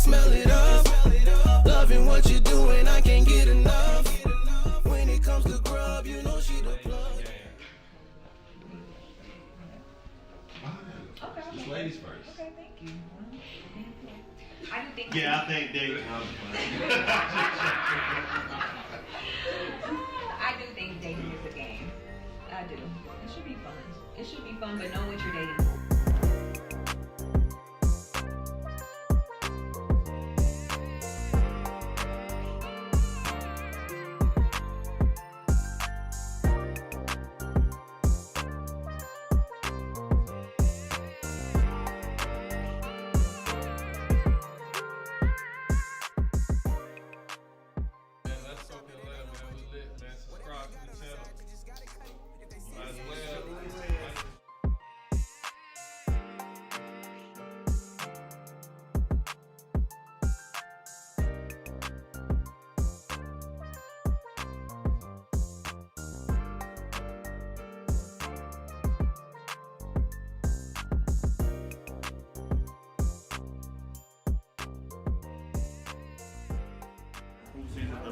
smell it up. Loving what you're doing, I can't get enough. When it comes to grub, you know she the plug. Okay. Just ladies first. Okay, thank you. I do think. Yeah, I think dating. I do think dating is a game. I do. It should be fun. It should be fun, but know what you're dating for.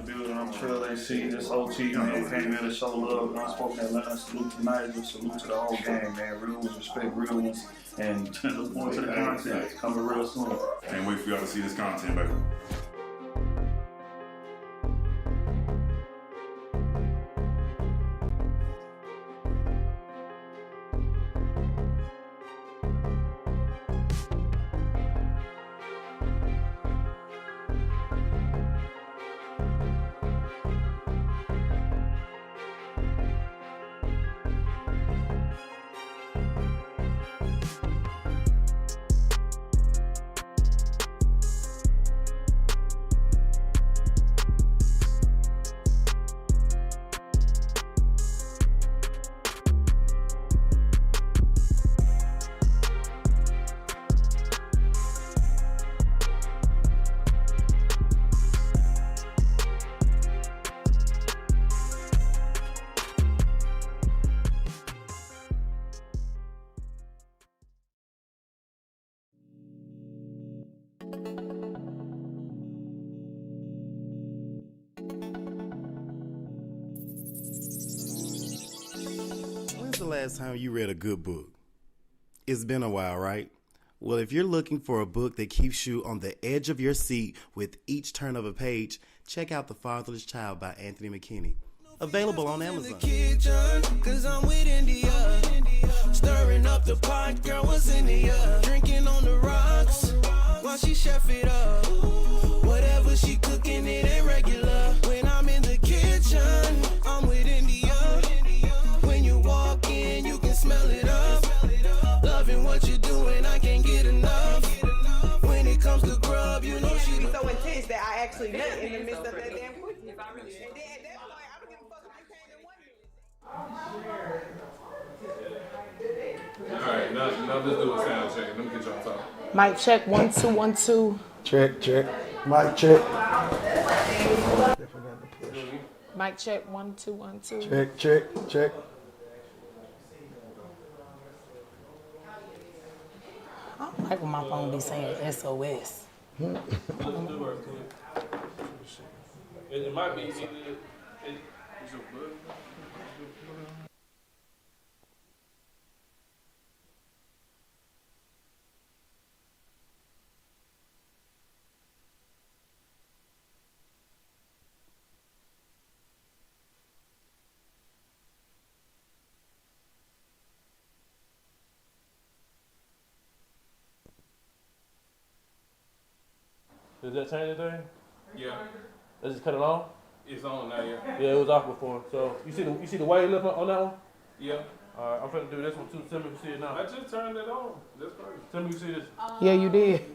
Building, I'm Trail AC, this OT, came in to show love, Unspoken Atlanta, salute to Nigel, salute to the whole gang, man, real ones respect real ones, and look forward to the content, it's coming real soon. Can't wait for y'all to see this content, baby. When's the last time you read a good book? It's been a while, right? Well, if you're looking for a book that keeps you on the edge of your seat with each turn of a page, check out The Fatherless Child by Anthony McKinney. Available on Amazon. Cause I'm with India. Stirring up the pot, girl, what's in the drinking on the rocks while she chef it up. Whatever she cooking, it ain't regular. When I'm in the kitchen, I'm with India. When you walk in, you can smell it up. Loving what you're doing, I can't get enough. When it comes to grub, you know she so intense that I actually nut in the midst of that damn quick. And then at that point, I don't give a fuck if you came in 1 minute. Alright, now let's do a sound check. Let me get y'all talking. Mic check 1 2 1 2. Check, check. Mic check. Mic check 1 2 1 2. Check, check, check. I don't like when my phone be saying SOS. It might be either. Does that change anything? Yeah. Let's just cut it off? It's on now, yeah. Yeah, it was off before. So you see the wave lift on that one? Yeah. Alright, I'm finna do this one too. Tell me if you see it now. I just turned it on. That's perfect. Tell me if you see this. Yeah, you did.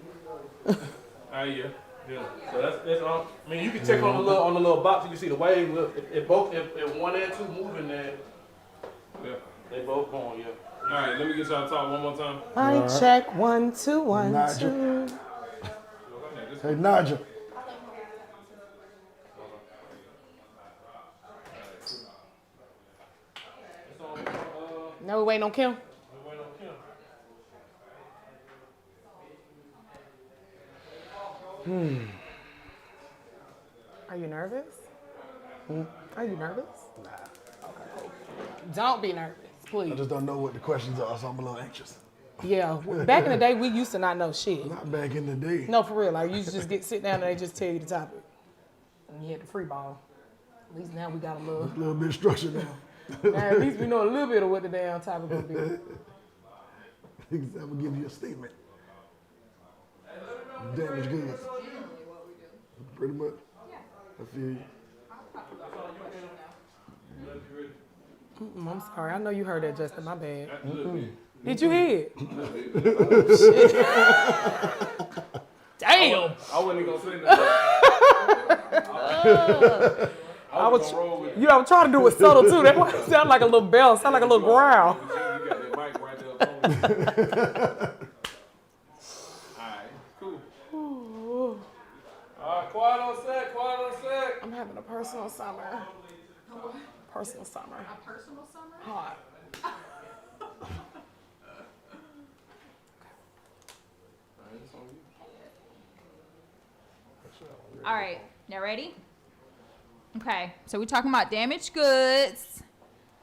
Yeah. Yeah. So that's on. I mean, you can check on the little box. You can see the wave lift. If 1 and 2 moving, then Yeah. they both going. Yeah. Alright, let me get y'all talk one more time. Mic check 1 2 1 2. Hey, Nigel. No, we waiting on Kim. Are you nervous? Are you nervous? Nah. Okay, cool. Don't be nervous, please. I just don't know what the questions are, so I'm a little anxious. Yeah, back in the day, we used to not know shit. Not back in the day. No, for real. Like, you just sit down and they just tell you the topic. And you had the free ball. At least now we got a little bit of structure now. Now at least we know a little bit of what the damn topic gonna be. I'm gonna give you a statement. Damaged goods. Pretty much. I feel you. I'm sorry. I know you heard that, Justin. My bad. Did you hear it? Damn. I wasn't gonna say nothing. I was trying to do it subtle too. That one sound like a little bell. Sound like a little growl. You got that mic right there. Alright, cool. Alright, quiet on set. I'm having a personal summer. Personal summer. A personal summer? Hot. All right, y'all ready? Okay, so we're talking about damaged goods.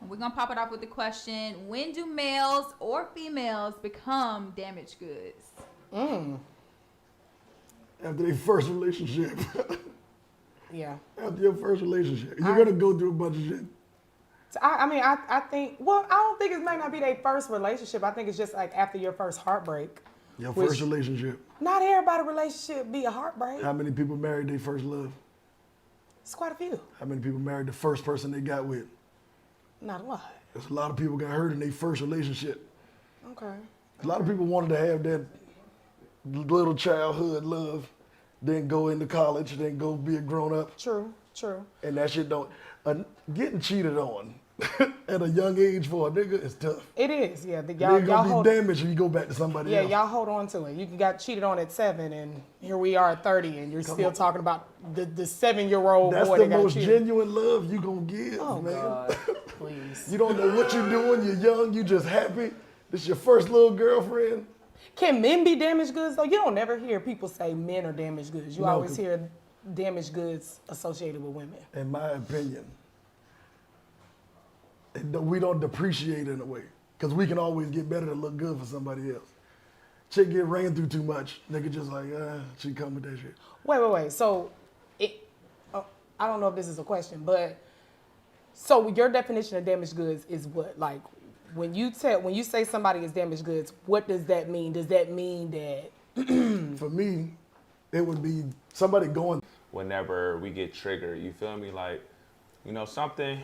We're gonna pop it off with the question: when do males or females become damaged goods? After their first relationship. Yeah. After your first relationship. You're going to go through a bunch of shit. So I think, well, I don't think it may not be their first relationship. I think it's just like after your first heartbreak. Your first relationship. Not everybody relationship be a heartbreak. How many people married their first love? It's quite a few. How many people married the first person they got with? Not a lot. There's a lot of people got hurt in their first relationship. Okay. A lot of people wanted to have that little childhood love, then go into college, then go be a grown up. True. And that shit don't. Getting cheated on at a young age for a nigga is tough. It is, yeah. You're gonna be damaged if you go back to somebody else. Yeah, y'all hold on to it. You got cheated on at 7, and here we are at 30, and you're still talking about the 7-year-old That's boy the that got most cheated. genuine love you gonna give, Oh, man. God. Please. You don't know what you're doing. You're young. You just happy. This your first little girlfriend. Can men be damaged goods though? You don't never hear people say men are damaged goods. You No, always hear damaged goods associated with women. In my opinion, we don't depreciate in a way because we can always get better to look good for somebody else. Chick get ran through too much. Nigga just like, she come with that shit. Wait. So, I don't know if this is a question, but so your definition of damaged goods is what? Like, when you say somebody is damaged goods, what does that mean? Does that mean that? For me, it would be somebody going. Whenever we get triggered, you feel me? Like, something.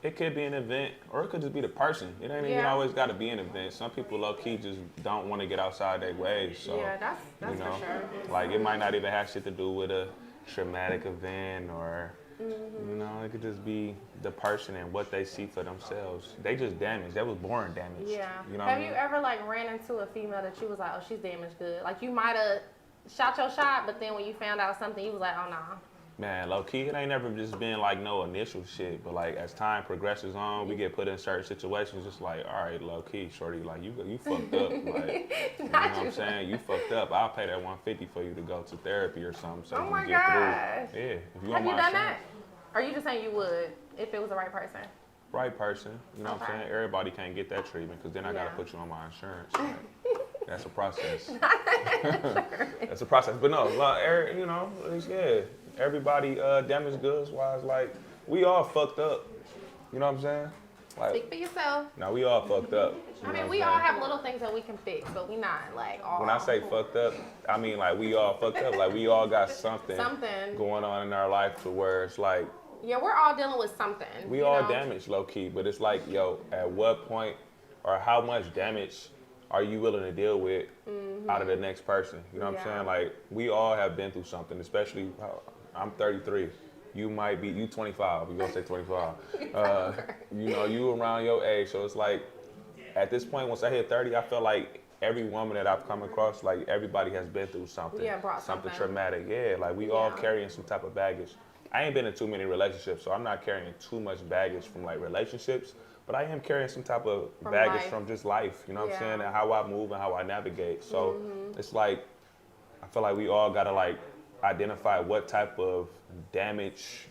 It could be an event, or it could just be the person. It ain't even always got to be an event. Some people low-key just don't want to get outside their way. So, yeah, that's for sure. Like, it might not even have shit to do with a traumatic event, or, it could just be the person and what they see for themselves. They just damaged. That was born damaged. Yeah. Have you ever, ran into a female that you was like, oh, she's damaged good? Like, you might have shot your shot, but then when you found out something, you was like, oh, nah. Man, low-key, it ain't never just been like no initial shit, but like as time progresses on, we get put in certain situations, just like, all right, low-key, shorty, like you fucked up, like, you know what I'm saying? You fucked up. I'll pay that $150 for you to go to therapy or something so you can get through. Yeah, if you Have you done that? Or you just saying you would if it was the right person? Right person, you know what I'm saying? Everybody can't get that treatment because then I gotta put you on my insurance. Like, that's a process. That's a process, but no, everybody damaged goods wise, like we all fucked up. You know what I'm saying? Like, speak for yourself. No, we all fucked up. We all have little things that we can fix, but we not like all. When I say fucked up, I mean like we all fucked up. Like we all got something going on in our life to where it's like. Yeah, we're all dealing with something. We all damaged low key, but it's like, at what point or how much damage are you willing to deal with out of the next person? You know what I'm saying? Like we all have been through something, especially. I'm 33. You 25. We're gonna say 25. You around your age. So it's like, at this point, once I hit 30, I feel like every woman that I've come across, like everybody has been through something. Yeah, brought something traumatic. Yeah, like we all carrying some type of baggage. I ain't been in too many relationships, so I'm not carrying too much baggage from like relationships, but I am carrying some type of baggage from just life. You know what I'm saying? And how I move and how I navigate. So it's like, I feel like we all gotta like identify what type of damaged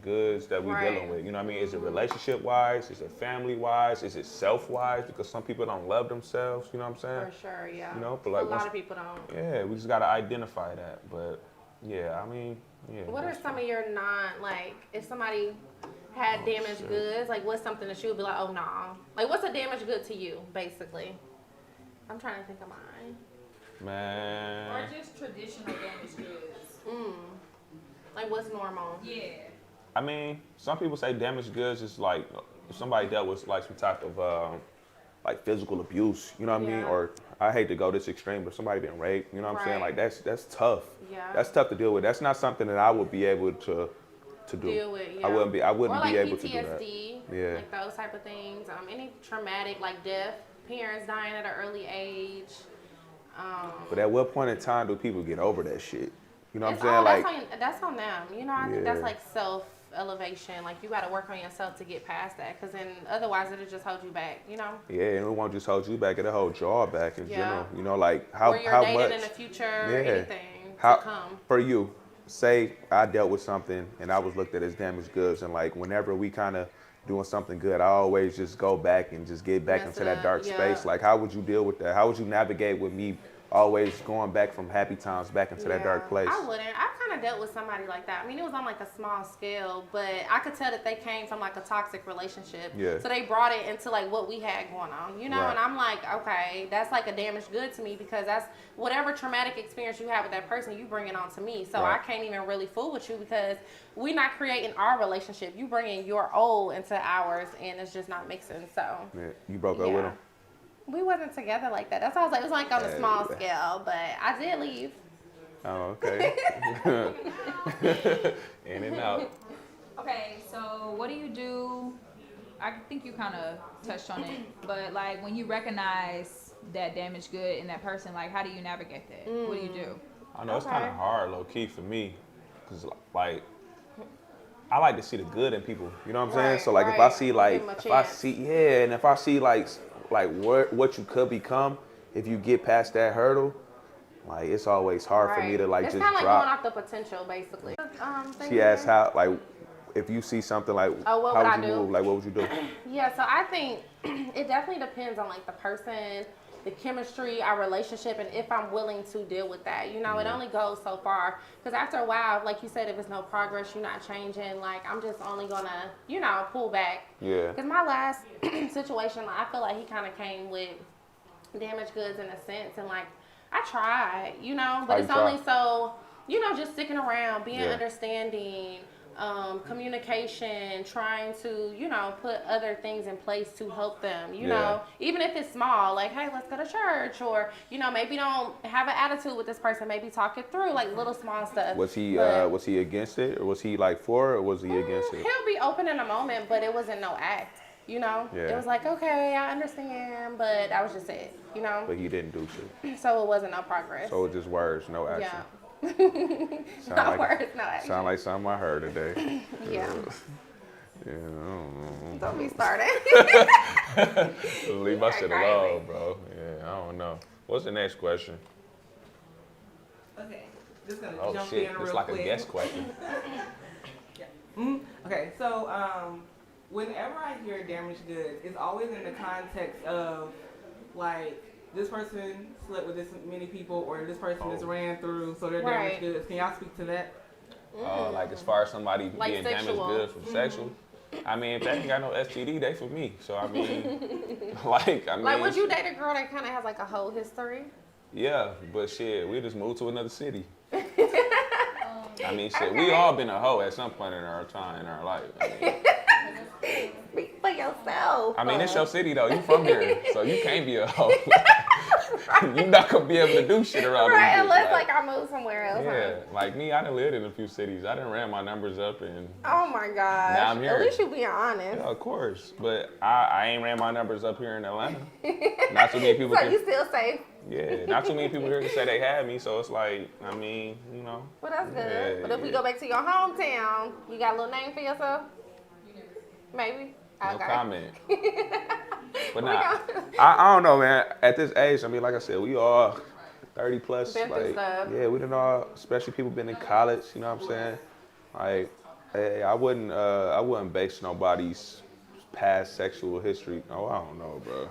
goods that we're dealing with. You know what I mean? Is it relationship wise? Is it family wise? Is it self wise? Because some people don't love themselves. You know what I'm saying? For sure, yeah. You know, but like a lot of people don't. Yeah, we just gotta identify that. But yeah, I mean, yeah. What are some of your like if somebody had damaged goods, like what's something that you would be like, oh nah. Like what's a damaged good to you, basically? I'm trying to think of mine. Man. Or just traditional damaged goods. Like what's normal? Yeah. I mean, some people say damaged goods is like if somebody dealt with like some type of like physical abuse, you know what I mean? Or I hate to go this extreme, but somebody been raped, you know what I'm saying? Like that's tough. Yeah. That's tough to deal with. That's not something that I would be able to do. Deal with, yeah. I wouldn't be like able PTSD, to do that. Yeah. Like those type of things. Any traumatic like death, parents dying at an early age. But at what point in time do people get over that shit? You know what I'm saying? That's on them. You know, I think that's like self-elevation. Like you got to work on yourself to get past that, because then otherwise it'll just hold you back. You know? Yeah, and it won't just hold you back; it'll hold y'all back in general. You know, like or you're dating much in the future, anything how to come. for you. Say I dealt with something and I was looked at as damaged goods, and like whenever we kind of doing something good, I always just go back and just get back into that dark space. Like, how would you deal with that? How would you navigate with me always going back from happy times back into that dark place? I wouldn't. I kind of dealt with somebody like that. I mean, it was on like a small scale, but I could tell that they came from like a toxic relationship. Yeah. So they brought it into like what we had going on, you know? Right. And I'm like, okay, that's like a damaged good to me, because that's whatever traumatic experience you have with that person, you bring it on to me. So I can't even really fool with you, because we're not creating our relationship. You bringing your old into ours, and it's just not mixing. So Yeah. You broke up with him? we wasn't together like that. That's why I was like, it was like on a small scale, but I did leave. Oh, okay. In and out. Okay, so what do you do? I think you kind of touched on it, but like when you recognize that damaged good in that person, like how do you navigate that? What do you do? I know it's kind of hard, low key for me, because like I like to see the good in people. You know what I'm saying? So like if I see and if I see like what you could become if you get past that hurdle, like it's always hard for me to like it's just kind of like drop. going off the potential, basically. She asked how, like, if you see something like, what how would I would you do? move? Like, what would you do? Yeah, so I think it definitely depends on like the person, the chemistry, our relationship, and if I'm willing to deal with that. You know, it only goes so far, because after a while, like you said, if it's no progress, you're not changing, like I'm just only gonna, you know, pull back. Yeah. Because my last situation, like, I feel like he kind of came with damaged goods in a sense, and like I tried, you know, but it's only so, you know, just sticking around, being understanding, communication, trying to, you know, put other things in place to help them, you know, even if it's small, like, hey, let's go to church, or, you know, maybe don't have an attitude with this person, maybe talk it through, like little small stuff. Was he against it, or was he like for it, or was he against it? He'll be open in a moment, but it wasn't no act, you know? It was like, okay, I understand, but that was just it, you know? But he didn't do shit. So it wasn't no progress. So it just words, no action. Yeah. Sound words, no action. Sound like something I heard today. Yeah. Yeah, I don't know. Don't be starting. Leave my shit alone, bro. Yeah, I don't know. What's the next question? Okay, just gonna Oh jump shit, in it's real like quick. a guest question. Okay, so whenever I hear damaged goods, it's always in the context of like this person slept with this many people, or this person just ran through, so they're damaged goods. Can y'all speak to that? Like as far as somebody Like being sexual. damaged goods from sexual. I mean, if they ain't got no STD, they for me. So I mean, like would you date a girl that kind of has like a whole history? Yeah, but shit, we just moved to another city. I mean, shit, we all been a hoe at some point in our time in our life. I mean, Speak for yourself. I mean, it's your city though. You from here, so you can't be a hoe. You're not gonna be able to do shit around here. Right, unless like I move somewhere else. Yeah, like me, I done lived in a few cities. I done ran my numbers up, and Oh my gosh. Now I'm here. At least you being honest. yeah, of course. But I ain't ran my numbers up here in Atlanta. Not too many people. So you still safe? Yeah, not too many people here can say they had me. So it's like, I mean, you know. Well, that's good. Yeah, But if we go back to your hometown, you got a little name for yourself? Maybe. No Okay. comment. But nah, I don't know, man. At this age, I mean, like I said, we all 30 plus. Been through Like, stuff. yeah, we done all, especially people been in college. You know what I'm saying? Like, hey, I wouldn't base nobody's past sexual history. Oh, I don't know, bro.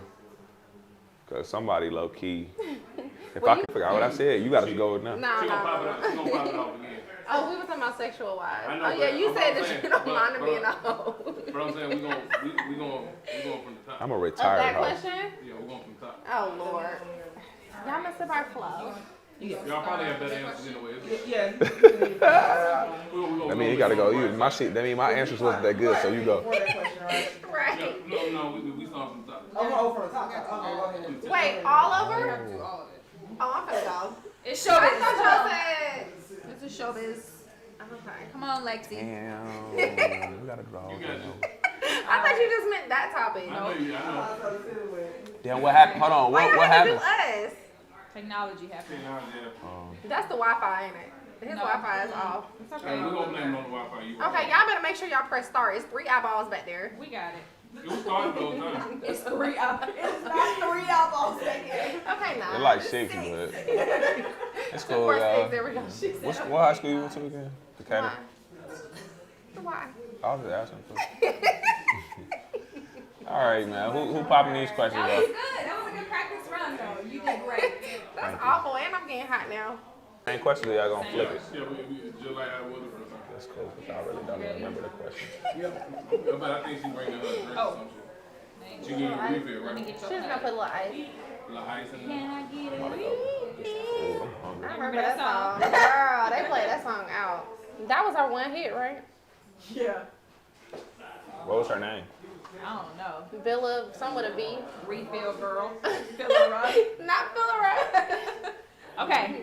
Cause somebody low key. If I can figure out what I said, you gotta go with now. No. She gonna pop it up. She gonna pop it off again. Oh, we were talking about sexual wives. I know, Oh yeah, but you I'm said saying, that you don't but- mind but- being a hoe. But I'm saying we going from the top. I'm a Of retired that hoe. question? Yeah, we're going from the top. Oh Lord. Y'all messed up our flow. Y'all probably have better answers anyway. Yeah. I mean, you gotta go. My shit. I mean, my answers wasn't that good, so you go. Right. No, we start from the top. Oh, from the top. Okay, go ahead. Wait, all over? Oh, I'm gonna go. It's I showbiz. thought y'all said. It's a showbiz. Okay. Come on, Lexi. Damn. We gotta draw. I thought you just meant that topic. I know you. I know. Damn, what happened? Hold on. Why What you have happened? to do us? Technology happened. That's the Wi-Fi, ain't it? His No. Wi-Fi is off. It's okay. We're gonna blame it on the Wi-Fi. You Okay, y'all better make sure y'all press start. It's 3 eyeballs back there. We got it. It was starting the whole time. It's 3 up. It's not 3 eyeballs back here. Okay, now. They're like 6, but it's cool, 4, y'all. 6, there we go. What high school you went to again? Decatur. Why? I was just asking. All right, man. Who popping these questions That was up? good. That was a good practice run, though. You did great. That's awful, and I'm getting hot now. Same question, or y'all gonna flip it? Yeah, we just like I was the first time. That's cool, because I really don't even remember the question. Yeah, but I think she bringing her drink or some shit. She getting a refill, right? She's gonna put a little ice. Little ice in Can there. I get I'm a about to go. Ooh, I'm hungry. I remember that song. Girl, they played that song out. That was our one hit, right? Yeah. What was her name? I don't know. Villa, some with a V. Refill girl. Fill her up. Not Villa Right. Okay.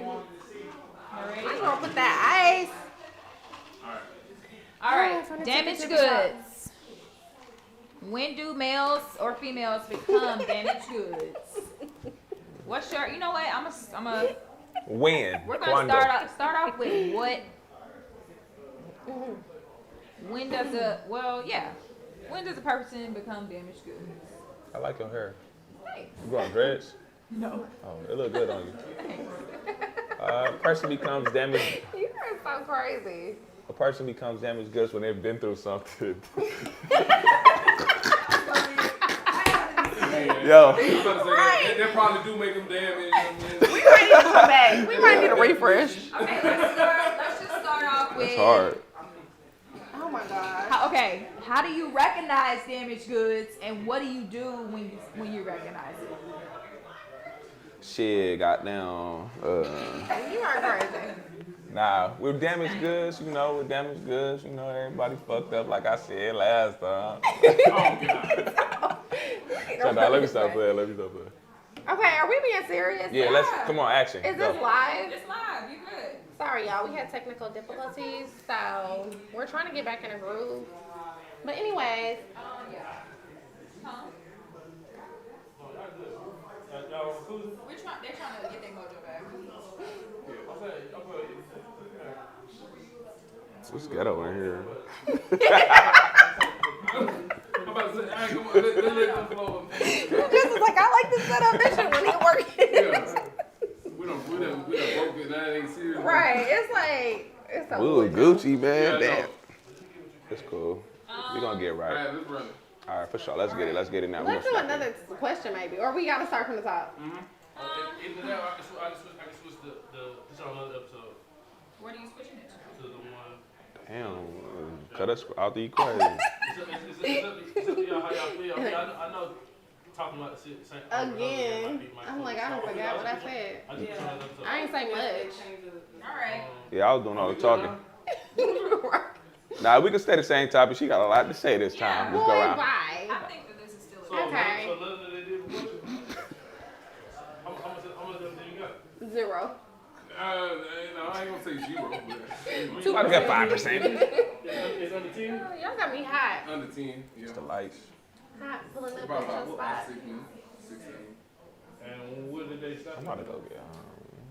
Ready? I'm gonna put that ice. All right. from the Damaged tippy top. goods. When do males or females become damaged goods? What's your? You know what? I'm a. When? We're gonna Quando? start off with what? When does a when does a person become damaged goods? I like your hair. Thanks. You growing dreads? No. Oh, it look good on you. Person becomes damaged. You are so crazy. A person becomes damaged goods when they've been through something. Yo. Right. They probably do make them damage. We might need to come back. We might need a refresh. Okay, let's just start off with. It's hard. Oh my God. How do you recognize damaged goods, and what do you do when you recognize it? Shit, goddamn. You are crazy. Nah, with damaged goods, with damaged goods, everybody fucked up like I said last time. Shut up, let me stop playing. Okay, are we being serious? Yeah, let's, come on, action. Is go. this live? It's live. You good? Sorry, y'all. We had technical difficulties, so we're trying to get back in a groove. But anyways, They're trying to get their mojo back. It's ghetto in here. I'm about to say, I ain't gonna let them flow. Just was like, I like this setup. This shit when he working. Yeah. We done broke it. That ain't serious. Right. It's like, it's a Ooh, Gucci, man. Yeah, Damn. It's cool. We gonna get All right. right, let's run it. All right, for sure. Let's get it now. Let's do another question maybe. Or we gotta start from the top. Either that, or I can switch the on another episode Where do you switching it to the one. Damn. Cut us out the equation. It's up to y'all how y'all feel. I know talking about the same Again. I'm like, I don't forgot what I said. I ain't say much. All right. Yeah, I was doing all the talking. Nah, we can stay the same topic. She got a lot to say this time. Let's Boy, go around. bye. I think that this is still Okay. So none of they did before. How much of them you got? 0. I ain't gonna say 0, but I got 5%. It's under 10? Y'all got me hot. under 10. Yeah. It's the lights. Hot, pulling up About at your spot. 16. And when did they stop? I'm about to go get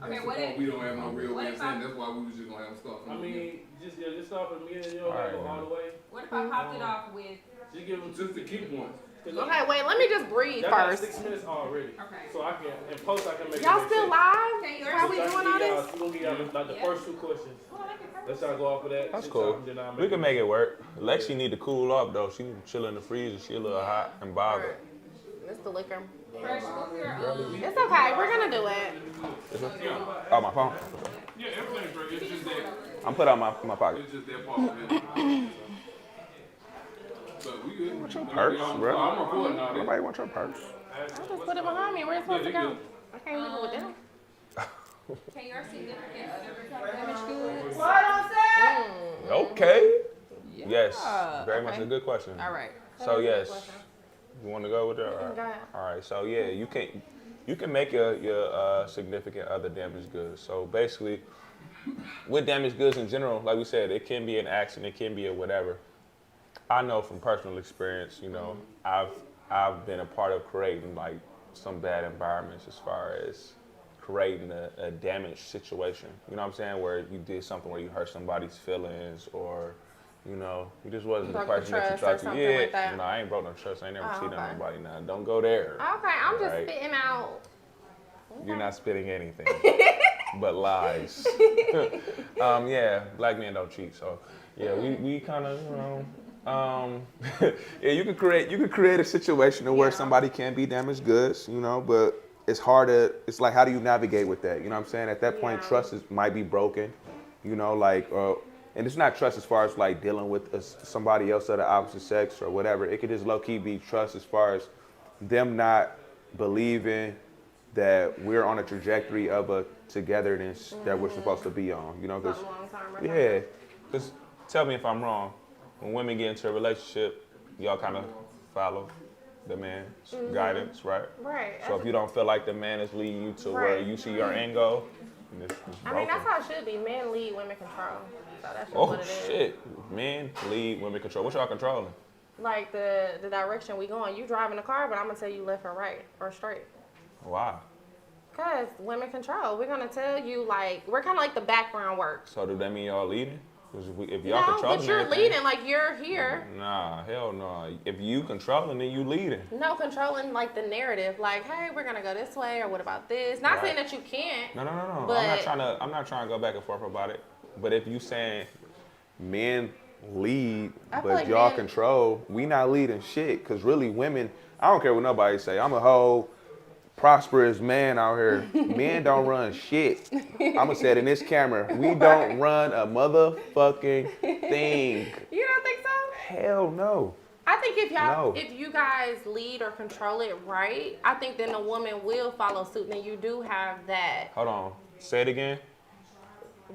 Okay, what if We don't have no real what way of if saying. I- That's why we was just gonna have stuff. I mean, just start from the beginning, All right, go all man. the way. What if I popped it off with Just give them Just to keep one. Okay, wait, let me just breathe Y'all got first. 6 minutes already. Okay. So I can, in post, I can make Y'all it make still sense. live? Okay, How we So I doing can all give y'all- this? we gonna give y'all like the first 2 questions. Let's y'all go off of that. That's Sit cool. down, then I'll We can it make it work. Lexi need to cool off though. She chill in the freezer. She a little hot and bothered. It's the liquor. Fresh, look here. It's okay. We're gonna do it. Oh, my phone. Yeah, everything's right. It's just that. I'm put out my pocket. It's just that part of it. But we good. What's your purse, bro? I'm recording all that. Nobody wants your purse. I just put it behind me. Where it's supposed to go? I can't leave it with them. Can your significant other become damaged goods? Okay. Yes. Very much okay. a good question. All right. So yes, you want to go with that? All right. Go ahead. All right. So yeah, you can make your significant other damaged goods. So basically, with damaged goods in general, like we said, it can be an accident, it can be a whatever. I know from personal experience, you know, I've been a part of creating like some bad environments as far as creating a damaged situation. You know what I'm saying? Where you did something where you hurt somebody's feelings, or you know, you just wasn't the Broke person that you trust or thought you. something Yeah, like that. no, I ain't broke no trust. I ain't never Oh, cheated on okay. nobody. Now, don't go there. Okay, I'm just Right. spitting out. You're not spitting anything but lies. Yeah, black men don't cheat. So yeah, we kind of, you know, yeah, you could create a situation to where somebody can be damaged goods, you know, but it's hard to, it's like, how do you navigate with that? You know what I'm saying? At that point, trust might be broken, you know, like, and it's not trust as far as like dealing with somebody else of the opposite sex or whatever. It could just low key be trust as far as them not believing that we're on a trajectory of a togetherness that we're supposed to be on, you know, because, yeah, because tell me if I'm wrong, when women get into a relationship, y'all kind of follow the man's guidance, right? Right. So if you don't feel like the man is leading you to where you see your end goal, it's I mean, that's how it should be. Men lead, women control. So that's just oh what it is. shit, men lead, women control. What y'all controlling? Like the direction we going. You driving the car, but I'm gonna tell you left or right or straight. Why? Cause women control. We're gonna tell you like we're kind of like the background work. So do that mean y'all leading? Because if y'all No, controlling but you're everything, leading. Like you're here. Nah, hell no. If you controlling, then you leading. No, controlling like the narrative. Like, hey, we're gonna go this way, or what about this? Not saying that you can't. No. But I'm not trying to go back and forth about it. But if you saying men lead, I feel but like y'all men- control, we not leading shit. Cause really, women, I don't care what nobody say. I'm a whole prosperous man out here. Men don't run shit. I'ma say it in this camera. We don't run a motherfucking thing. You don't think so? Hell no. I think if y'all, No. if you guys lead or control it right, I think then the woman will follow suit. And you do have that. Hold on. Say it again.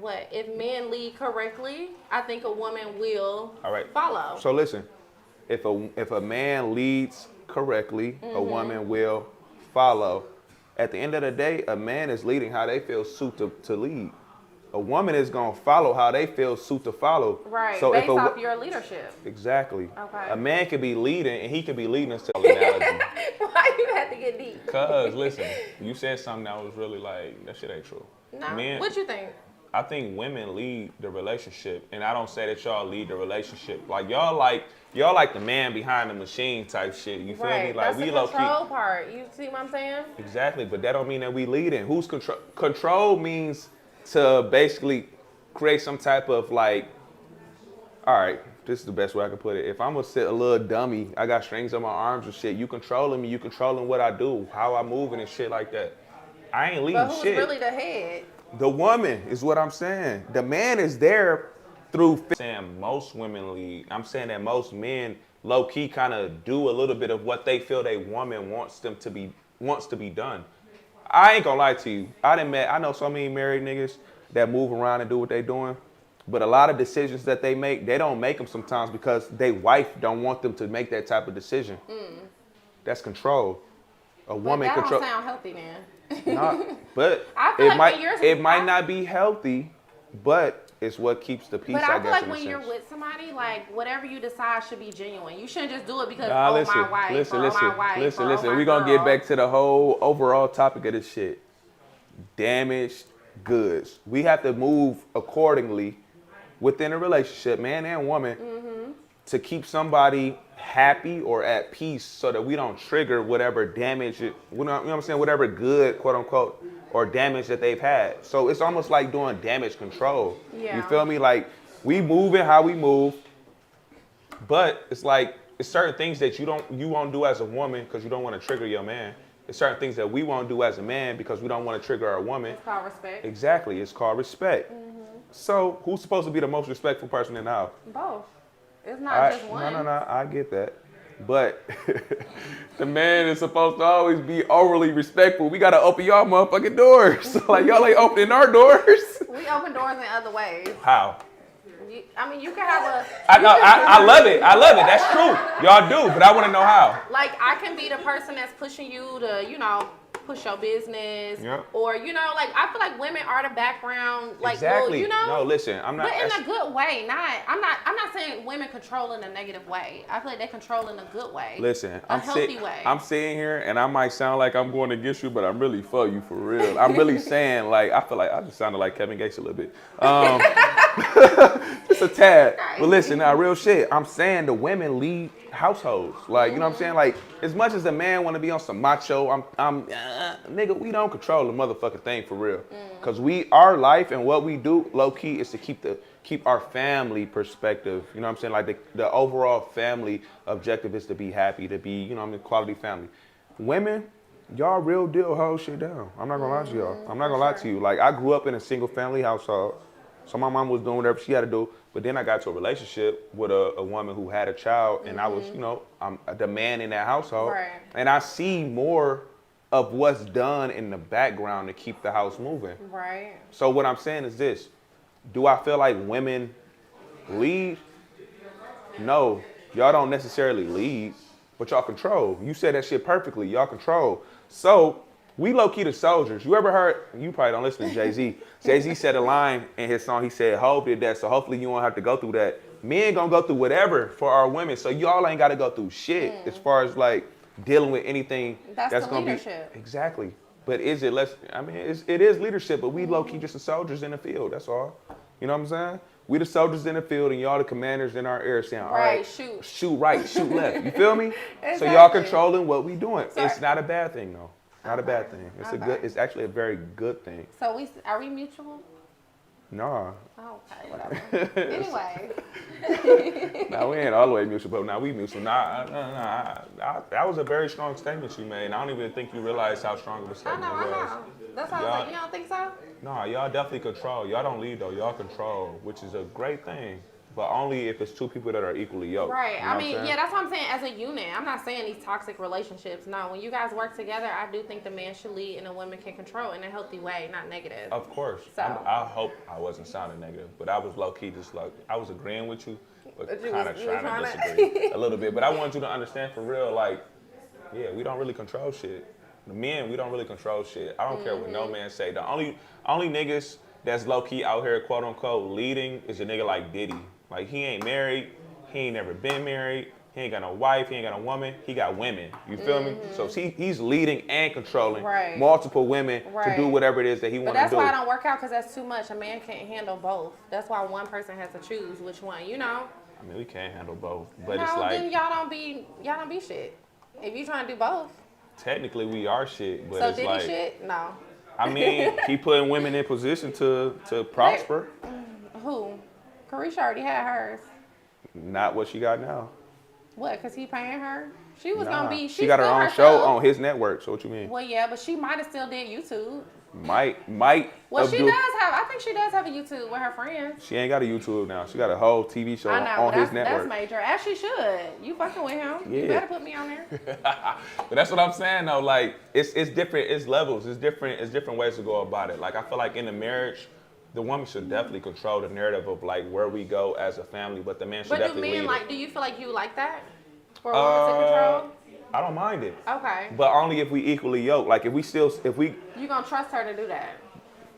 What if men lead correctly? I think a woman will All right. follow. So listen, if a man leads correctly, a woman will follow. At the end of the day, a man is leading how they feel suit to lead. A woman is gonna follow how they feel suit to follow. Right. So based if off your leadership. Exactly. Okay. A man could be leading and he could be leading us to analogy. Why you had to get deep? Cause listen, you said something that was really like that shit ain't true. No. Men, What you think? I think women lead the relationship, and I don't say that y'all lead the relationship. Like y'all like the man behind the machine type shit. You feel me? Like That's we the low control key. part. You see what I'm saying? Exactly, but that don't mean that we leading. Who's control? Control means to basically create some type of like. All right, this is the best way I can put it. If I'm gonna sit a little dummy, I got strings on my arms and shit. You controlling me. You controlling what I do, how I move, and shit like that. I ain't leading But who's shit. really the head? The woman is what I'm saying. The man is there through. Saying most women lead. I'm saying that most men low key kind of do a little bit of what they feel they woman wants to be done. I ain't gonna lie to you. I know so many married niggas that move around and do what they doing, but a lot of decisions that they make, they don't make them sometimes because they wife don't want them to make that type of decision. That's control. A woman That control. don't sound healthy, man. But I feel like when you're- it might not be healthy, but it's what keeps the peace. But I I feel guess like in a when you're sense. with somebody, like whatever you decide should be genuine. You shouldn't just do it because Nah, my wife listen. or my wife or my We gonna girl. get back to the whole overall topic of this shit. Damaged goods. We have to move accordingly within a relationship, man and woman. to keep somebody happy or at peace so that we don't trigger whatever damage, you know what I'm saying, whatever good, quote unquote, or damage that they've had. So it's almost like doing damage control. Yeah. You feel me? Like, we move it how we move, but it's like, it's certain things that you won't do as a woman because you don't want to trigger your man. It's certain things that we won't do as a man because we don't want to trigger our woman. It's called respect. Exactly, it's called respect. So who's supposed to be the most respectful person in the house? Both. It's not just one. No, I get that. But the man is supposed to always be overly respectful. We got to open y'all motherfucking doors. So, like, y'all ain't opening our doors. We open doors in other ways. How? I mean, you can have a... I love it. That's true. Y'all do, but I want to know how. Like, I can be the person that's pushing you to, you know, push your business. Yep. Or, you know, like, I feel like women are the background. Like, Exactly. well, you know? No, listen, I'm not... But in a good way. I'm not saying women control in a negative way. I feel like they control in a good way. Listen, a healthy way. I'm sitting here and I might sound like I'm going against you, but I'm really for you for real. I'm really saying, like, I feel like I just sounded like Kevin Gates a little bit. Just a tad. But listen, now, real shit. I'm saying the women lead households. Like, you know what I'm saying? Like, as much as a man want to be on some macho, nigga, we don't control the motherfucking thing for real. Because our life and what we do, low key, is to keep our family perspective. You know what I'm saying? Like, the overall family objective is to be happy, to be, you know what I mean, quality family. Women, y'all real deal hold shit down. I'm not gonna lie to y'all. I'm not gonna lie to you. Like, I grew up in a single family household. So my mom was doing whatever she had to do. But then I got to a relationship with a woman who had a child, and I was, you know, I'm the man in that household. Right. And I see more of what's done in the background to keep the house moving. Right. So what I'm saying is this. Do I feel like women lead? No. Y'all don't necessarily lead, but y'all control. You said that shit perfectly. Y'all control. So we low-key the soldiers. You ever heard, you probably don't listen to Jay-Z. Jay-Z said a line in his song, he said, Hov did that, so hopefully you won't have to go through that. Men gonna go through whatever for our women, so y'all ain't gotta go through shit as far as like dealing with anything that's gonna leadership. be. Exactly. But is it less, I mean, it is leadership, but we low-key just the soldiers in the field, that's all. You know what I'm saying? We the soldiers in the field and y'all the commanders in our air saying, all right, shoot right, shoot left. You feel me? Exactly. So y'all controlling what we doing. So it's not a bad thing though. Not a bad thing. It's a good. It's actually a very good thing. So are we mutual? Nah. Oh, okay, whatever. Anyway. Nah, we ain't all the way mutual, but now we mutual. Nah, that was a very strong statement you made. And I don't even think you realize how strong of a statement it was. I know. That's why I was like, you don't think so? Nah, y'all definitely control. Y'all don't lead though. Y'all control, which is a great thing. But only if it's two people that are equally yoked. Right. You know I mean, yeah, that's what I'm saying. As a unit, I'm not saying these toxic relationships. No, when you guys work together, I do think the man should lead and the woman can control in a healthy way, not negative. Of course. So. I hope I wasn't sounding negative, but I was low key just like, I was agreeing with you, but kind of trying to disagree a little bit. But I want you to understand for real, like, yeah, we don't really control shit. The men, we don't really control shit. I don't care what no man say. The only niggas that's low key out here, quote unquote, leading is a nigga like Diddy. Like, he ain't married, he ain't never been married, he ain't got no wife, he ain't got no woman, he got women. You feel me? So he's leading and controlling multiple women to do whatever it is that he want to do. But that's why I don't work out, because that's too much. A man can't handle both. That's why one person has to choose which one, you know? I mean, we can't handle both, but no, it's like... then y'all don't be shit. If you trying to do both. Technically, we are shit, but so it's Diddy like... shit? No. I mean, he putting women in position to prosper. Who? Carisha already had hers. Not what she got now. What? Cause he paying her? She was gonna be. She got her own show on his network. So what you mean? Well, yeah, but she might have still did YouTube. Might. Well, she does have. I think she does have a YouTube with her friends. She ain't got a YouTube now. She got a whole TV show on his network. That's major. As she should. You fucking with him. Yeah. You better put me on there. But that's what I'm saying though. Like it's different. It's levels. It's different. It's different ways to go about it. Like I feel like in a marriage, the woman should definitely control the narrative of like where we go as a family, but the man should definitely lead. But do you feel like you like that? For a woman to control? I don't mind it. Okay. But only if we equally yoke. Like if we. You gonna trust her to do that?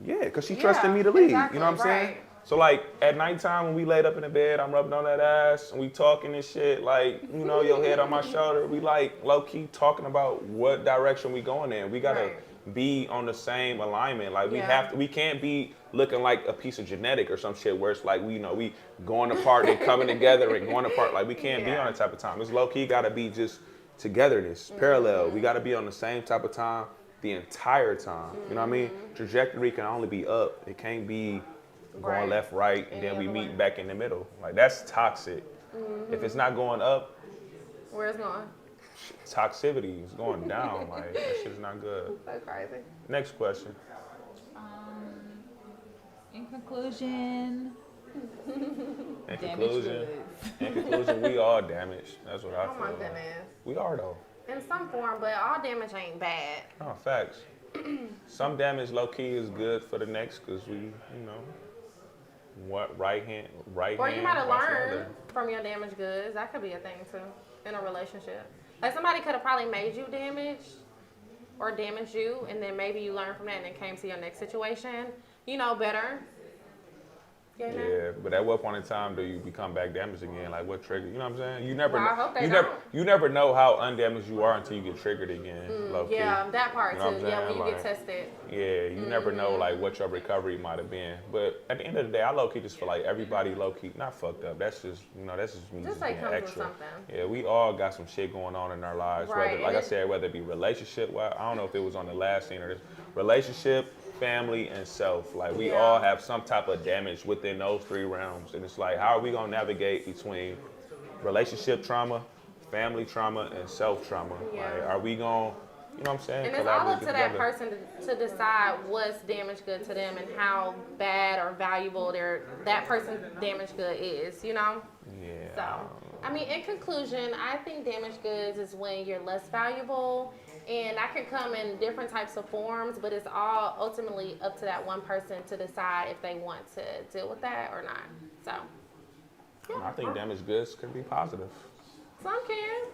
Yeah, because she trusted me to lead. Exactly, you know what I'm saying? So like at nighttime when we laid up in the bed, I'm rubbing on that ass and we talking and shit, like, you know, your head on my shoulder. We like low key talking about what direction we going in. We gotta be on the same alignment. Like we can't be looking like a piece of genetic or some shit where it's like we going apart and coming together and going apart. Like we can't be on that type of time. It's low key gotta be just togetherness, parallel. We gotta be on the same type of time the entire time. You know what I mean? Trajectory can only be up. It can't be going left, right, and then we meet back in the middle. Like that's toxic. If it's not going up, where's it going? Toxicity is going down. Like that shit's not good. So crazy. Next question. In conclusion. In conclusion, we all damaged. That's what I feel. Oh my goodness. We are though. In some form, but all damage ain't bad. Oh, facts. Some damage low key is good for the next because we, what right hand. Or you might have learned from your damaged goods. That could be a thing too in a relationship. Like somebody could have probably made you damaged or damaged you, and then maybe you learned from that and it came to your next situation, better. Yeah, but at what point in time do you become back damaged again? Like what trigger? You know what I'm saying? You never. I hope they you never know how undamaged you are until you get triggered again. Low-key. Yeah, that part too. Yeah, when you like, get tested. Yeah, you never know like what your recovery might have been. But at the end of the day, I low key just feel like everybody low key not fucked up. That's just that's just me just being extra. Yeah, we all got some shit going on in our lives. Right. Whether, like I said, whether it be relationship. Well, I don't know if it was on the last scene or this relationship, family, and self. Like we all have some type of damage within those three realms, and it's like, how are we gonna navigate between relationship trauma, family trauma, and self trauma? Like, are we gonna, you know what I'm saying? And it's all up to that person to decide what's damaged good to them and how bad or valuable that person's damaged good is. Yeah. So, I mean, in conclusion, I think damaged goods is when you're less valuable. And that can come in different types of forms, but it's all ultimately up to that one person to decide if they want to deal with that or not. So, I think damaged goods can be positive. Some can.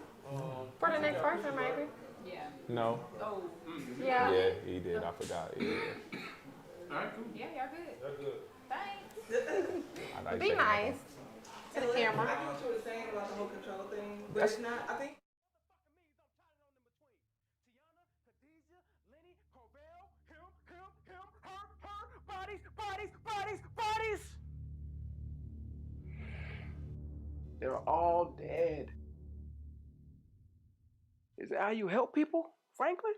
For the next person, maybe. Yeah. No. Oh. Yeah. Yeah, he did. I forgot. Yeah. All right, cool. Yeah, y'all good. That's good. Thanks. Be nice to the camera. I get what you were saying about the whole control thing, but it's not. I think. Bodies. They're all dead. Is that how you help people, Franklin?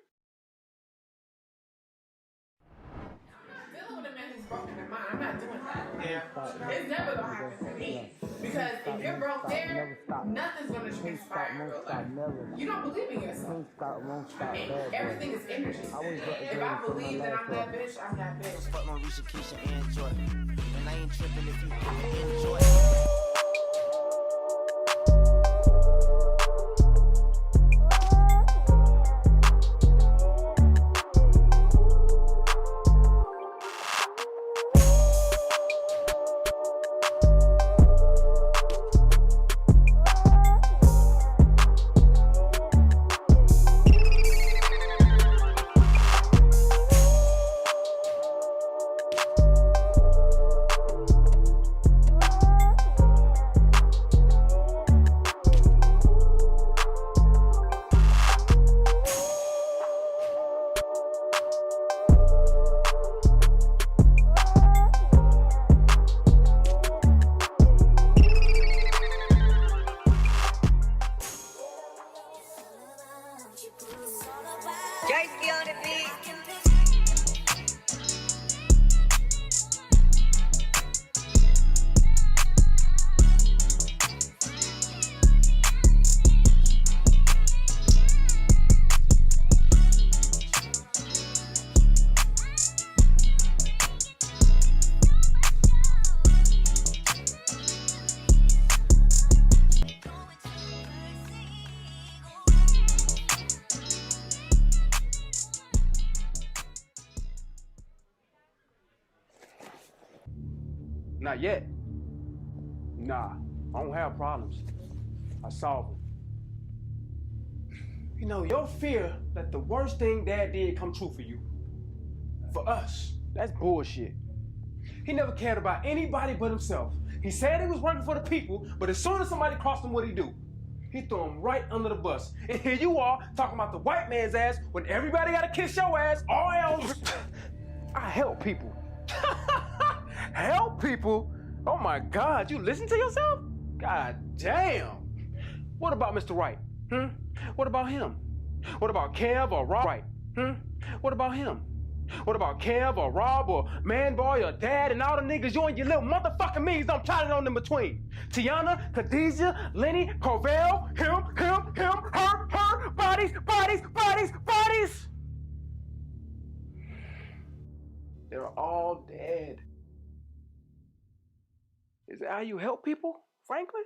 Dealing with a man who's broken their mind, I'm not doing that. Yeah. It's never gonna happen for me. Because if you're broke there, nothing's gonna transpire in real life. You don't believe in yourself. Everything is energy. If I believe that I'm that bitch, I'm that bitch. Fuck Marisha, Keisha, and Jordan. And I ain't tripping if you enjoy. Not yet. Nah, I don't have problems. I solve them. You know, your fear that the worst thing Dad did come true for you, for us, that's bullshit. He never cared about anybody but himself. He said he was working for the people, but as soon as somebody crossed him, what'd he do? He threw him right under the bus. And here you are talking about the white man's ass when everybody gotta kiss your ass or else. I help people. Help people? Oh my God, you listen to yourself? God damn. What about Mr. Wright? What about him? What about Kev or Rob Wright? What about him? What about Kev or Rob or Manboy or Dad and all the niggas you and your little motherfucking me's don't plotted on in between? Tiana, Khadijah, Lenny, Corvell, him, her, bodies. They're all dead. Is that how you help people, Franklin?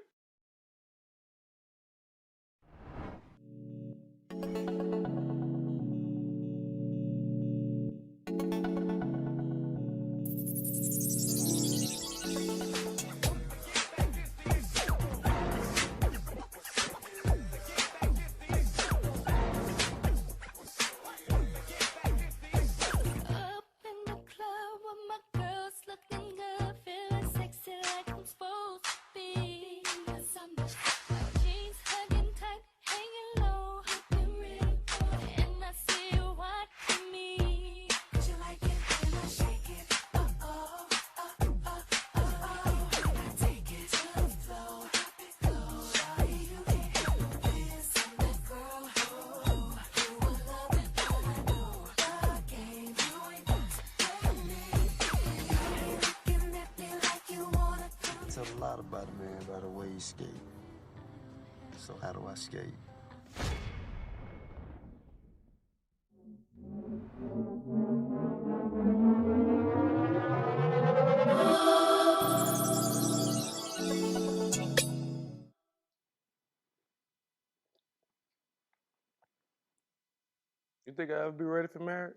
A lot about a man by the way he skate. So how do I skate? You think I'll ever be ready for marriage?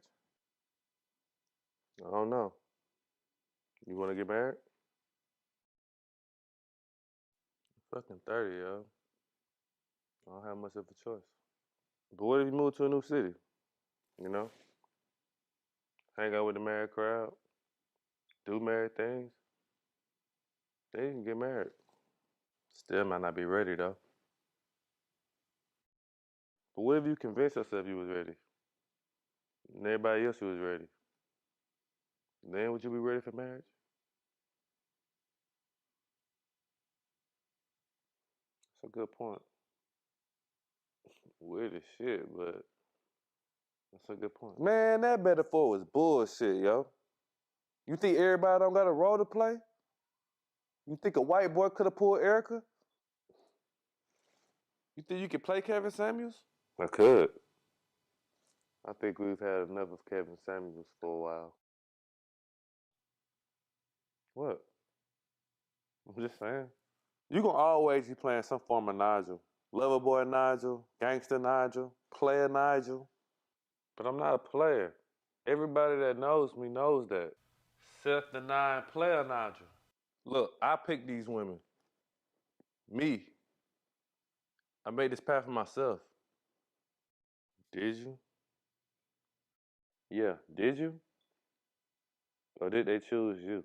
I don't know. You want to get married? I'm fucking 30, yo. I don't have much of a choice. But what if you move to a new city? You know? Hang out with the married crowd. Do married things. Then you can get married. Still might not be ready, though. But what if you convinced yourself you was ready? And everybody else was ready? Then would you be ready for marriage? That's a good point. Weird as shit, but that's a good point. Man, that metaphor was bullshit, yo. You think everybody don't got a role to play? You think a white boy could have pulled Erica? You think you could play Kevin Samuels? I could. I think we've had enough of Kevin Samuels for a while. What? I'm just saying. You gonna always be playing some form of Nigel. Lover boy Nigel, gangster Nigel, player Nigel. But I'm not a player. Everybody that knows me knows that. Self-denying player Nigel. Look, I picked these women. Me. I made this path for myself. Did you? Yeah, did you? Or did they choose you?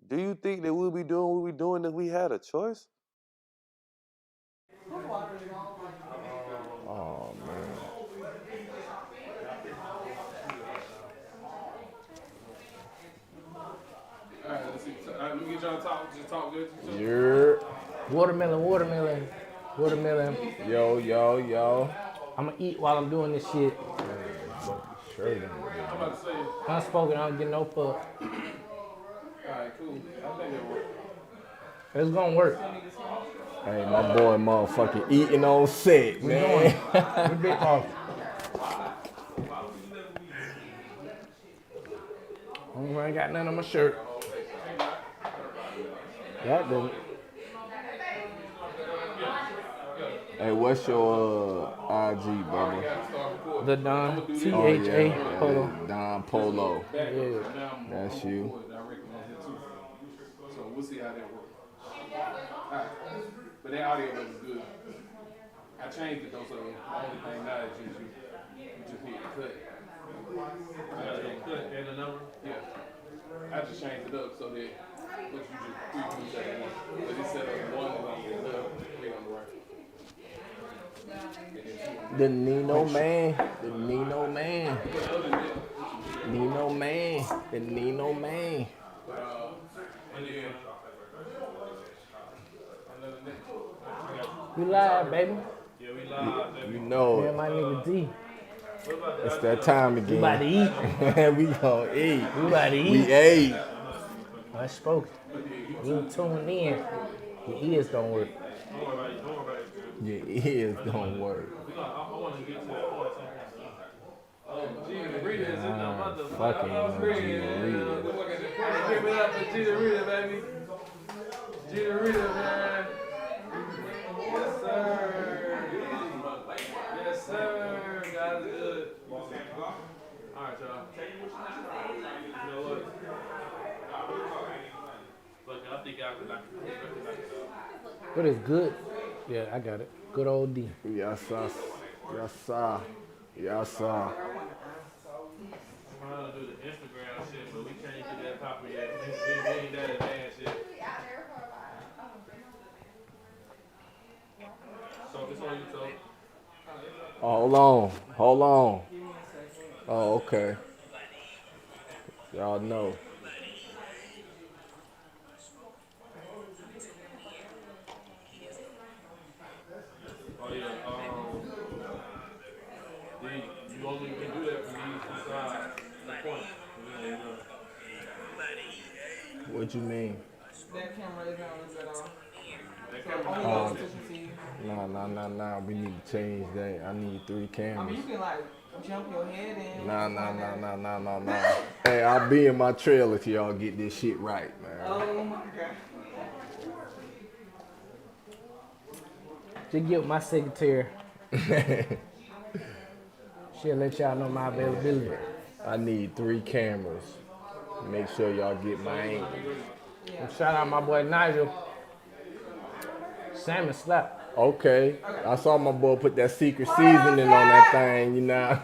Do you think that we'll be doing what we're doing if we had a choice? Oh, man. Alright, let's see. Let me get y'all to talk. Just talk good to each Yeah. Watermelon. Yo. I'ma eat while I'm doing this shit. Sure. I'm about to say. Unspoken, I don't get no fuck. Alright, cool. I think it'll work. It's gonna work. Hey, my boy motherfucking eating on set, man. We big off. I ain't got nothing on my shirt. That didn't. Hey, what's your IG, brother? The Don, T-H-A, Polo. Don Polo. Yeah. That's you. So we'll see how that works. Alright. But that audio was good. I changed it though, so the only thing now is you just need to cut. Cut and the number? Yeah. I just changed it up so that what you just preview that one. But it said one and on the left, big on the right. The Nino man. The Nino man. Nino man. The Nino man. We live, baby. Yeah, we live, baby. You know Yeah, it. my nigga D. It's that time again. We about to eat. We gonna eat. We about to eat. We ate. Unspoken. You tuned in. Your ears don't work. Your ears don't work. Fucking Give it up for Gita Rita, baby. Gita Rita, man. Yes, sir. Yes, sir. Guys, good. All right, y'all. You know what? Look, I think I can knock it. But it's good. Yeah, I got it. Good old D. Yes, sir. Yes, sir. Yes, sir. I'm trying to do the Instagram shit, but we can't get that popular yet. We ain't that advanced yet. So it's on you, so. Hold on. Hold on. Oh, okay. Y'all know. Oh yeah, you only can do that from these two sides. The point. What you mean? That camera isn't on this at all. That So camera only Oh. those can see. Nah. We need to change that. I need 3 I mean, cameras. you can like jump your head in. Nah. Hey, I'll be in my trailer till y'all get this shit right, man. Oh my god. Just get my secretary. She'll let y'all know my availability. I need 3 cameras. Make sure y'all get my angle. And shout out my boy Nigel. Salmon slap. Okay. I saw my boy put that secret seasoning on that thing, you know.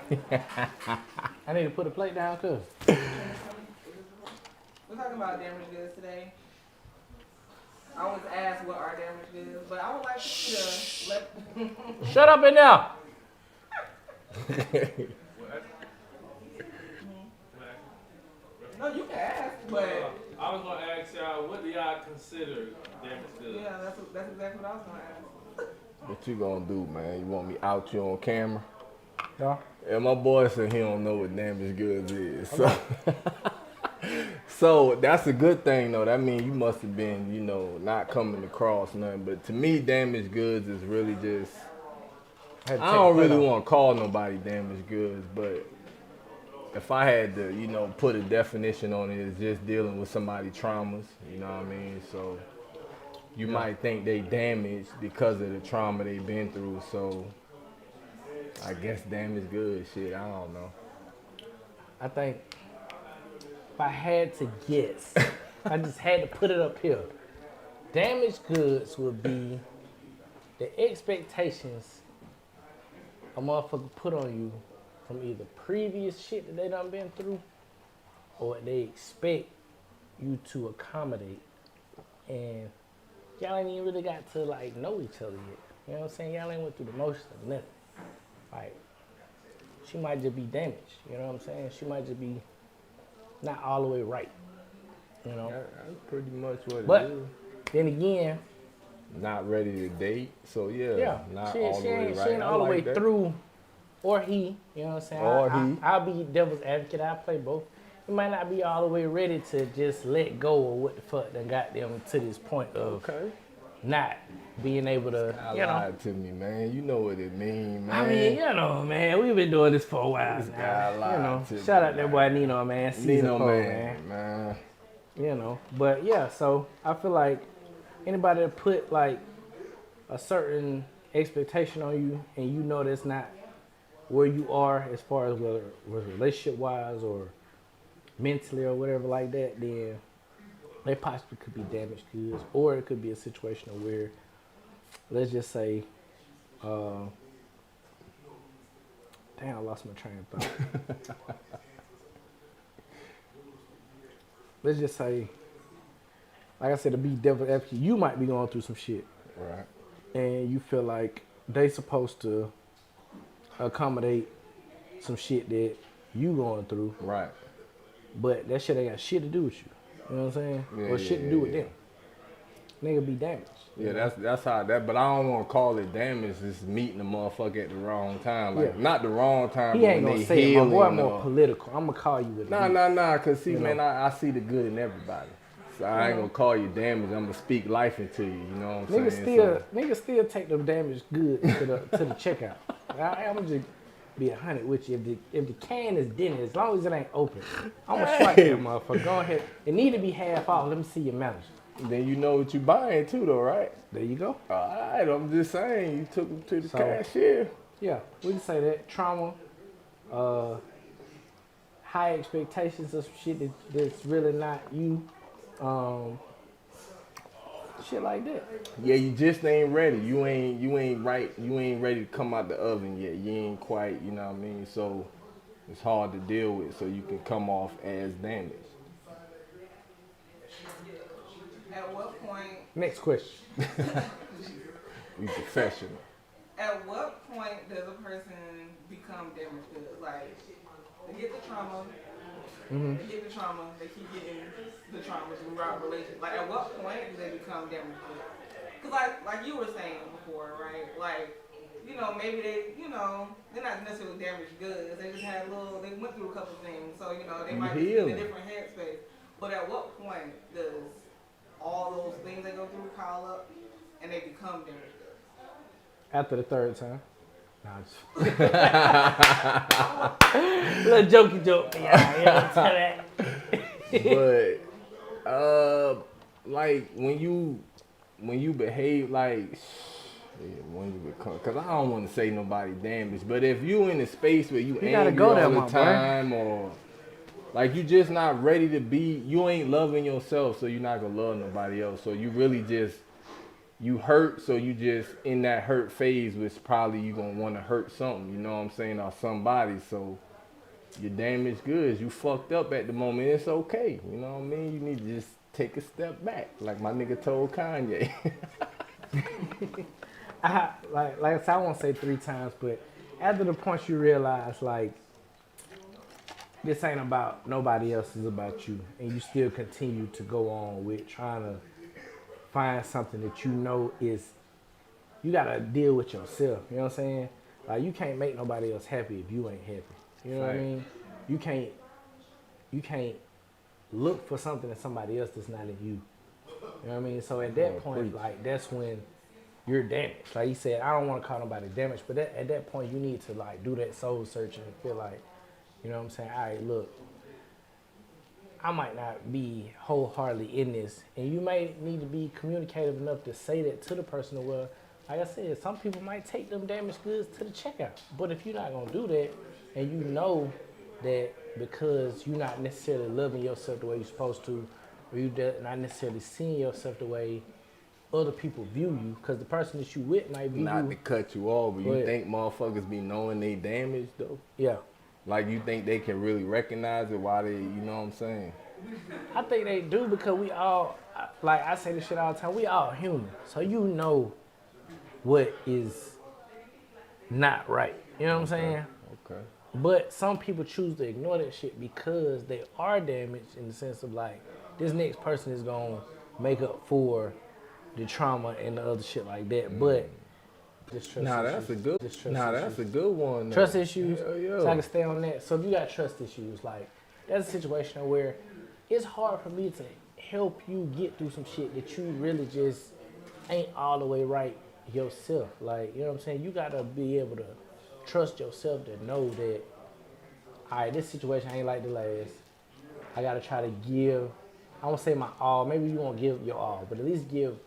I need to put a plate down, cuz. We're talking about damaged goods today. I always ask what are damaged goods, but I would like to let. Shut up in there. No, you can ask, but I was gonna ask y'all, what do y'all consider damaged goods? yeah, that's exactly what I was gonna ask. What you gonna do, man? You want me out you on camera? No. And my boy said he don't know what damaged goods is. So, so that's a good thing, though. That means you must have been, you know, not coming across nothing. But to me, damaged goods is really just, I don't really want to call nobody damaged goods, but if I had to, you know, put a definition on it, it's just dealing with somebody's traumas, you know what I mean? So you might think they damaged because of the trauma they've been through. So I guess damaged goods, shit, I don't know. I think if I had to guess, I just had to put it up here. Damaged goods would be the expectations a motherfucker put on you from either previous shit that they done been through or what they expect you to accommodate. And y'all ain't even really got to like know each other yet. You know what I'm saying? Y'all ain't went through the motions of nothing. Like, she might just be damaged. You know what I'm saying? She might just be not all the way right. You know? That's pretty much what But it is. then again, Not ready to date, so yeah, not she, all she the way ain't, right. she ain't I all the like way that. through, or he, you know what I'm saying? Or I, he. I'll be devil's advocate. I'll play both. He might not be all the way ready to just let go of what the fuck that got them to this point of not being able to, you know. Lied to me, man. You know what it mean, man. I mean, you know, man, we've been doing this for a while This now. guy lied You know, to me, shout out that boy Nino, man. Season Nino, 4, man. You know, but yeah, so I feel like anybody that put like a certain expectation on you and you know that's not where you are as far as whether relationship wise or mentally or whatever like that, then they possibly could be damaged goods, or it could be a situation where, let's just say, damn, I lost my train of thought. Let's just say, like I said, to be devil's advocate, you might be going through some shit. Right. And you feel like they supposed to accommodate some shit that you going through. Right. But that shit ain't got shit to do with you. You know what I'm saying? Yeah, or shit to do with them. Nigga be damaged. Yeah, that's how that. But I don't want to call it damage. It's meeting the motherfucker at the wrong time. Like not the wrong time. He but ain't when gonna they say it. My boy healing, more political. I'm gonna call you with it. Nah. Cause see, man, I see the good in everybody. So I ain't gonna call you damage. I'm gonna speak life into you. You know what I'm saying? Niggas still take them damaged goods to the checkout. I'm gonna just be 100 with you. If the can is dented, as long as it ain't open, I'm gonna strike that motherfucker. Go ahead. It need to be half off. Let me see your manager. Then you know what you buying too, though, right? There you go. All right, I'm just saying, you took them to the cashier. Yeah, we can say that. Trauma, high expectations of some shit that's really not you. Shit like that. Yeah, you just ain't ready. You ain't right. You ain't ready to come out the oven yet. You ain't quite, you know what I mean? So it's hard to deal with, so you can come off as damaged. At what point? Next question. You professional. At what point does a person become damaged goods? Like, they get the trauma, they get the trauma, they keep getting the trauma throughout relationship. Like, at what point do they become damaged goods? Because, like you were saying before, right? Like, you know, maybe they, you know, they're not necessarily damaged goods. They just had they went through a couple things. So, you know, they might be in a different headspace. But at what point does all those things they go through pile up and they become damaged goods? After the third time. Nah, just little jokey joke. Yeah, But like when you behave like when you become, cause I don't want to say nobody damaged, but if you in a space where you angry go there, all the my time, or like you just not ready to be, you ain't loving yourself, so you're not gonna love nobody else. So you really just you hurt, so you just in that hurt phase, which probably you gonna want to hurt something, you know what I'm saying, or somebody. So you're damaged goods. You fucked up at the moment. It's okay. You know what I mean? You need to just take a step back, like my nigga told Kanye. like I said, I won't say 3 times, but after the point you realize, like, this ain't about nobody else, it's about you, and you still continue to go on with trying to find something that you know is, you gotta deal with yourself. You know what I'm saying? Like, you can't make nobody else happy if you ain't happy. You know what I mean? You can't look for something in somebody else that's not in you. You know what I mean? So at that point, like, that's when you're damaged. Like you said, I don't want to call nobody damaged, but at that point, you need to, like, do that soul searching and feel like, you know what I'm saying? All right, look, I might not be wholeheartedly in this, and you may need to be communicative enough to say that to the person. Well, like I said, some people might take them damaged goods to the checkout, but if you're not gonna do that, and you know that because you're not necessarily loving yourself the way you're supposed to, or you're not necessarily seeing yourself the way other people view you, because the person that you with might view you. Not to cut you off, but you think motherfuckers be knowing they damaged though? Yeah. Like, you think they can really recognize it while they, you know what I'm saying? I think they do, because we all, like I say this shit all the time, we all human. So you know what is not right. You know what I'm saying? Okay. But some people choose to ignore that shit because they are damaged, in the sense of, like, this next person is going to make up for the trauma and the other shit like that. But that's a good one. Trust issues. Yeah. So I can stay on that. So if you got trust issues, like, that's a situation where it's hard for me to help you get through some shit that you really just ain't all the way right yourself. Like, you know what I'm saying? You gotta be able to trust yourself to know that, all right, this situation ain't like the last. I gotta try to give, I won't say my all, maybe you won't give your all, but at least give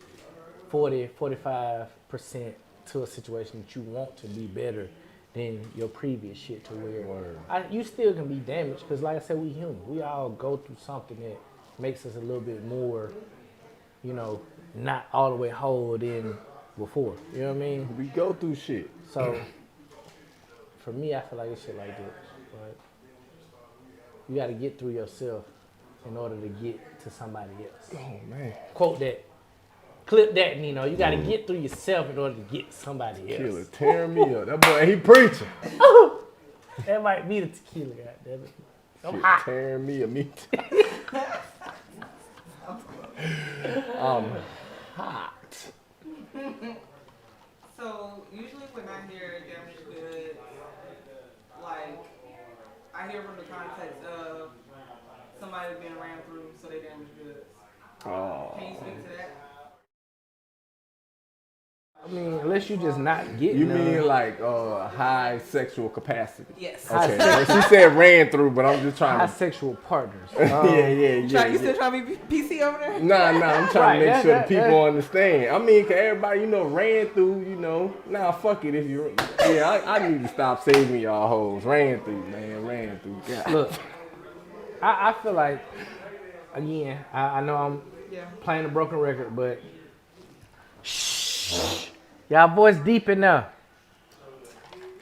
40, 45% to a situation that you want to be better than your previous shit, to where you still can be damaged, because like I said, we human. We all go through something that makes us a little bit more, you know, not all the way whole than before. You know what I mean? We go through shit. So for me, I feel like it's shit like that. Right? You got to get through yourself in order to get to somebody else. Oh man. Quote that clip that, Nino. You gotta get through yourself in order to get somebody else. Killer tearing me up. That boy, he preaching. That might be the tequila, goddammit. I'm Shit hot. tearing me up. Me too. I'm hot. So usually when I hear damaged goods, like I hear from the context of somebody being ran through, so they damaged goods. Oh. Can you speak to that? I mean, unless you just not getting You none. mean like high sexual capacity? Yes. Okay. She said ran through, but I'm just trying high to. sexual partners. You still trying to be PC over there? Nah, I'm trying to make sure the people understand. I mean, cause everybody, ran through, Nah, fuck it if you. Yeah, I need to stop saving y'all hoes. Ran through, man. Ran through. God. Look, I feel like, again, I know I'm playing a broken record, but shh. Y'all boys deep in there.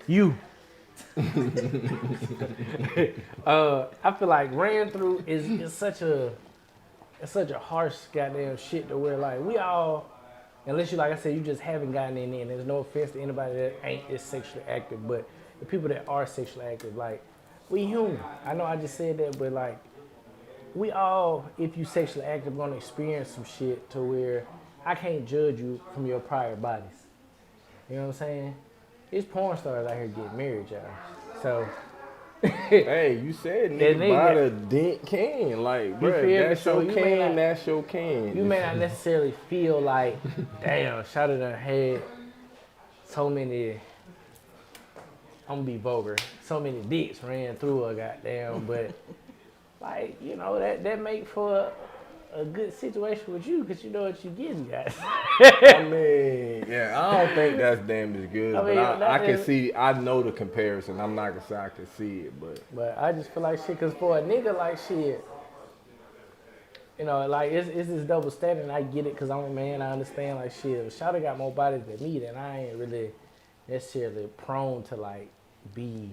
You. I feel like ran through is such a harsh goddamn shit to where like we all, unless you like I said, you just haven't gotten in there. And there's no offense to anybody that ain't as sexually active, but the people that are sexually active, like we human. I know I just said that, but like we all, if you sexually active, gonna experience some shit to where I can't judge you from your prior bodies. You know what I'm saying? It's porn stars out here getting married, y'all. So, hey, you said nigga buy the dent can. Like, bro, that's your can, that's your can. You may not necessarily feel like, damn, Shawty done had so many, I'm gonna be vulgar, so many dicks ran through her, goddamn, but like, that make for a good situation with you because you know what you're getting, guys. I mean, yeah, I don't think that's damaged goods, I mean, but I can see, I know the comparison. I'm not gonna say I can see it, but I just feel like shit, because for a nigga like shit, like it's this double standard, and I get it because I'm a man, I understand like shit. If Shawty got more bodies than me, then I ain't really necessarily prone to like be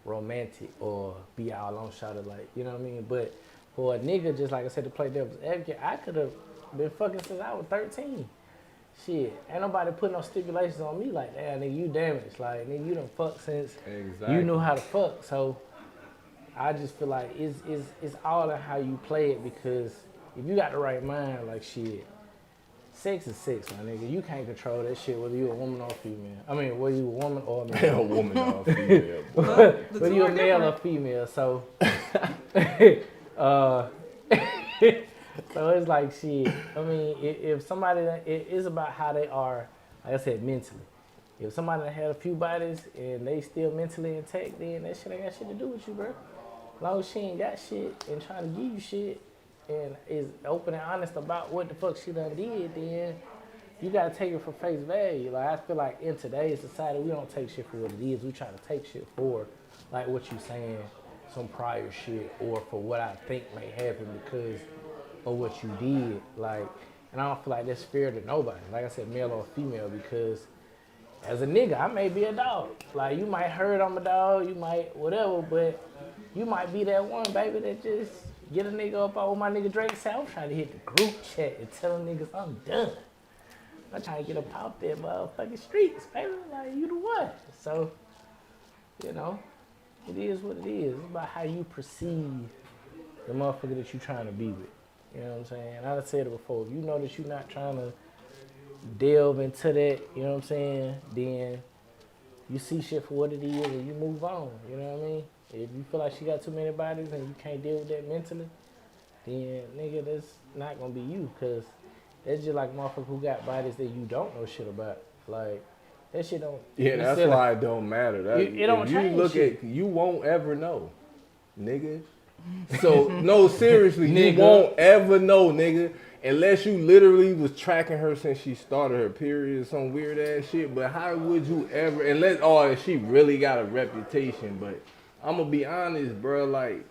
romantic or be all on Shawty, like, you know what I mean? But for a nigga, just like I said, to play devil's advocate, I could have been fucking since I was 13. Shit, ain't nobody put no stipulations on me like that. Nigga, you damaged. Like, nigga, you done fucked since you knew how to fuck. So I just feel like it's all in how you play it, because if you got the right mind, like shit, sex is sex, my nigga. You can't control that shit, whether you a woman or a female. I mean, whether you a woman or a man. A woman or a female. Whether you a male or female. So so it's like shit. I mean, if somebody, it's about how they are, like I said, mentally. If somebody had a few bodies and they still mentally intact, then that shit ain't got shit to do with you, bro. As long as she ain't got shit and trying to give you shit and is open and honest about what the fuck she done did, then you gotta take it for face value. Like, I feel like in today's society, we don't take shit for what it is. We try to take shit for, like what you saying, some prior shit, or for what I think may happen because of what you did. Like, and I don't feel like that's fair to nobody. Like I said, male or female, because as a nigga, I may be a dog. Like, you might heard I'm a dog, you might whatever, but you might be that one, baby, that just get a nigga up on my nigga Drake said, I'm trying to hit the group chat and tell niggas I'm done. I'm trying to get up out there motherfucking streets, baby. Like, you the one. So, it is what it is. It's about how you perceive the motherfucker that you trying to be with. You know what I'm saying? And I've said it before. If you know that you're not trying to delve into that, you know what I'm saying, then you see shit for what it is and you move on. You know what I mean? If you feel like she got too many bodies and you can't deal with that mentally, then nigga, that's not gonna be you, because that's just like motherfuckers who got bodies that you don't know shit about. Like, that shit don't. Yeah, that's why it don't matter. It don't change. You look at, you won't ever know, nigga. So no, seriously, you won't ever know, nigga, unless you literally was tracking her since she started her period or some weird ass shit. But how would you ever, unless she really got a reputation? But I'm gonna be honest, bro. Like,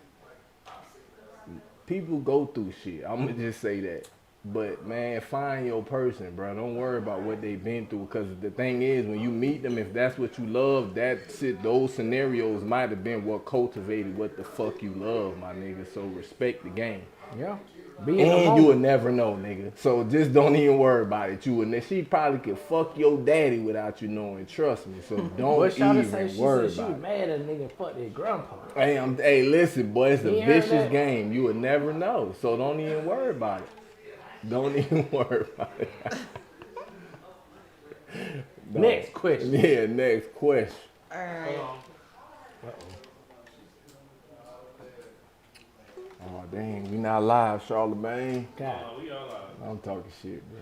people go through shit. I'm gonna just say that. But man, find your person, bro. Don't worry about what they've been through, because the thing is, when you meet them, if that's what you love, those scenarios might have been what cultivated what the fuck you love, my nigga. So respect the game. Yeah. And you would never know, nigga. So just don't even worry about it. She probably could fuck your daddy without you knowing. Trust me. So don't even worry about it. She was mad at a nigga fuck their grandpa. Hey, listen, boy, it's a vicious game. You would never know. So don't even worry about it. Don't even worry about it. No. Next question. Yeah, next question. All right. Oh, dang, we not live, Charlemagne. God. We all live. I'm talking shit, bro.